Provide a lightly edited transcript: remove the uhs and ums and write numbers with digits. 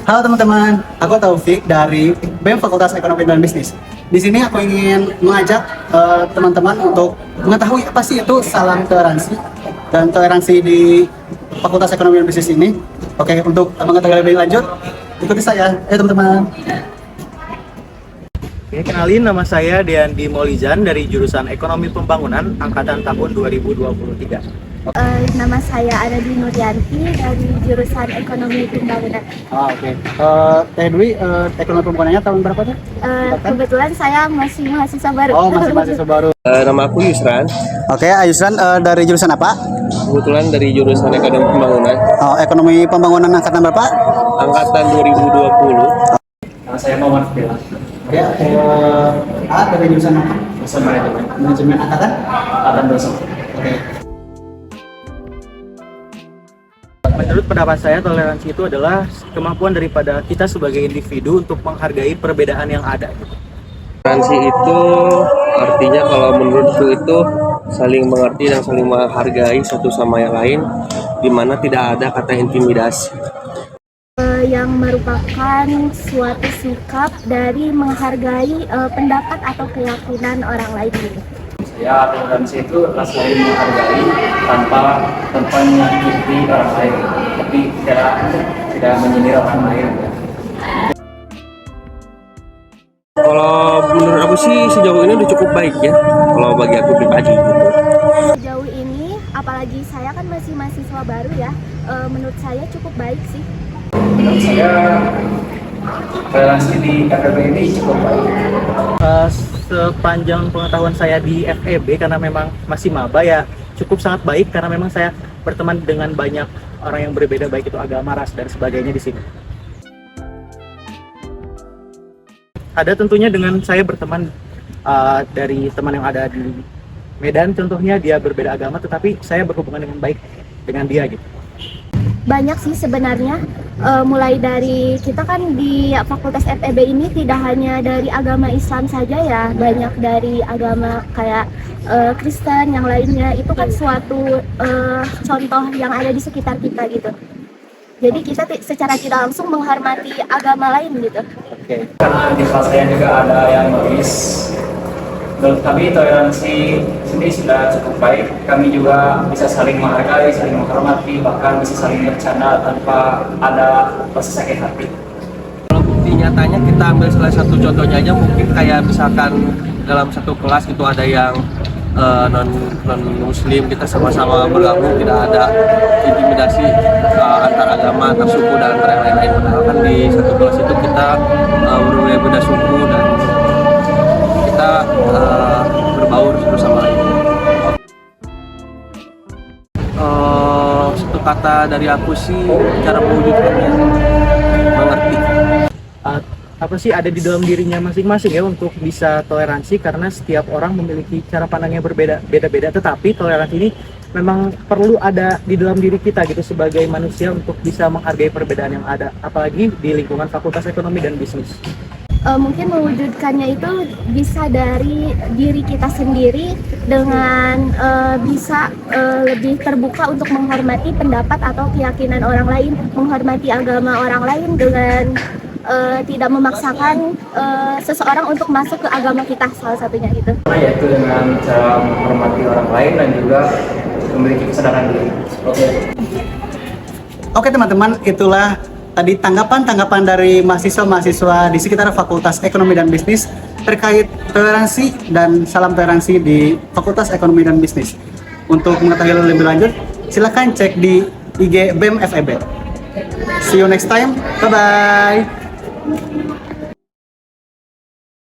Halo teman-teman, aku Taufik dari BEM Fakultas Ekonomi dan Bisnis. Di sini aku ingin mengajak teman-teman untuk mengetahui apa sih itu salam toleransi dan toleransi di Fakultas Ekonomi dan Bisnis ini. Oke, untuk mengetahui lebih lanjut, ikuti saya. Ayo teman-teman. Oke, kenalin, nama saya Deandi Molizan dari jurusan Ekonomi Pembangunan angkatan tahun 2023. Nama saya Anadi Nuryanti dari jurusan Ekonomi Pembangunan. Oke. Teh Dwi, ekonomi pembangunannya tahun berapa tuh? Kebetulan saya masih mahasiswa baru. Oh, masih mahasiswa baru. Nama aku Yusran, Oke, Ayusran dari jurusan apa? kebetulan dari jurusan Ekonomi Pembangunan, Oh, ekonomi pembangunan angkatan berapa? angkatan 2020. Nama saya Muhammad Fadila. Ya, dari jurusan apa? Jurusan Manajemen. Manajemen angkatan? Angkatan 21. Oke. Menurut pendapat saya, toleransi itu adalah kemampuan daripada kita sebagai individu untuk menghargai perbedaan yang ada. Toleransi itu artinya kalau menurutku itu saling mengerti dan saling menghargai satu sama yang lain, di mana tidak ada kata intimidasi. Yang merupakan suatu sikap dari menghargai pendapat atau keyakinan orang lain gitu. Ya, toleransi itu adalah saling menghargai tanpa menyakiti orang lain, tapi tidak menyindir orang lain. Kalau menurut aku sih sejauh ini udah cukup baik ya, kalau bagi aku pribadi gitu. Sejauh ini, apalagi saya kan masih mahasiswa baru ya, menurut saya cukup baik sih. Menurut saya, toleransi di FEB ini cukup baik. Sepanjang pengetahuan saya di FEB, karena memang masih maba ya, cukup sangat baik karena memang saya berteman dengan banyak orang yang berbeda, baik itu agama, ras, dan sebagainya di sini. Ada tentunya dengan saya berteman dari teman yang ada di Medan, contohnya dia berbeda agama, tetapi saya berhubungan dengan baik dengan dia gitu. Banyak sih sebenarnya, mulai dari kita kan di Fakultas FEB ini tidak hanya dari agama Islam saja ya, banyak dari agama kayak Kristen yang lainnya. Itu kan suatu contoh yang ada di sekitar kita gitu. Jadi kita secara tidak langsung menghormati agama lain gitu. Oke. Karena di kelas saya juga ada yang nulis. Menurut kami toleransi sini sudah cukup baik. Kami juga bisa saling menghargai, saling menghormati, bahkan bisa saling bercanda tanpa ada rasa sakit hati. Kalau bukti nyatanya kita ambil salah satu contohnya aja, mungkin kayak misalkan dalam satu kelas itu ada yang non muslim, kita sama-sama bergabung, tidak ada intimidasi antar agama, antar suku dan antar yang lain-lain. Padahal kan di satu kelas itu kita berbeda suku dan kita berbaur satu sama lain. Satu kata dari aku sih, cara mewujudkannya mengerti. Apa sih ada di dalam dirinya masing-masing ya untuk bisa toleransi, karena setiap orang memiliki cara pandangnya beda-beda, tetapi toleransi ini memang perlu ada di dalam diri kita gitu sebagai manusia untuk bisa menghargai perbedaan yang ada, apalagi di lingkungan Fakultas Ekonomi dan Bisnis. Mungkin mewujudkannya itu bisa dari diri kita sendiri dengan bisa lebih terbuka untuk menghormati pendapat atau keyakinan orang lain, menghormati agama orang lain dengan tidak memaksakan seseorang untuk masuk ke agama kita, salah satunya itu. Yaitu dengan cara menghormati orang lain dan juga memiliki kesadaran diri. Oke teman-teman, itulah tadi tanggapan dari mahasiswa-mahasiswa di sekitar Fakultas Ekonomi dan Bisnis terkait toleransi dan salam toleransi di Fakultas Ekonomi dan Bisnis. Untuk mengetahui lebih lanjut, silakan cek di IG BEM FEB. See you next time. Bye-bye.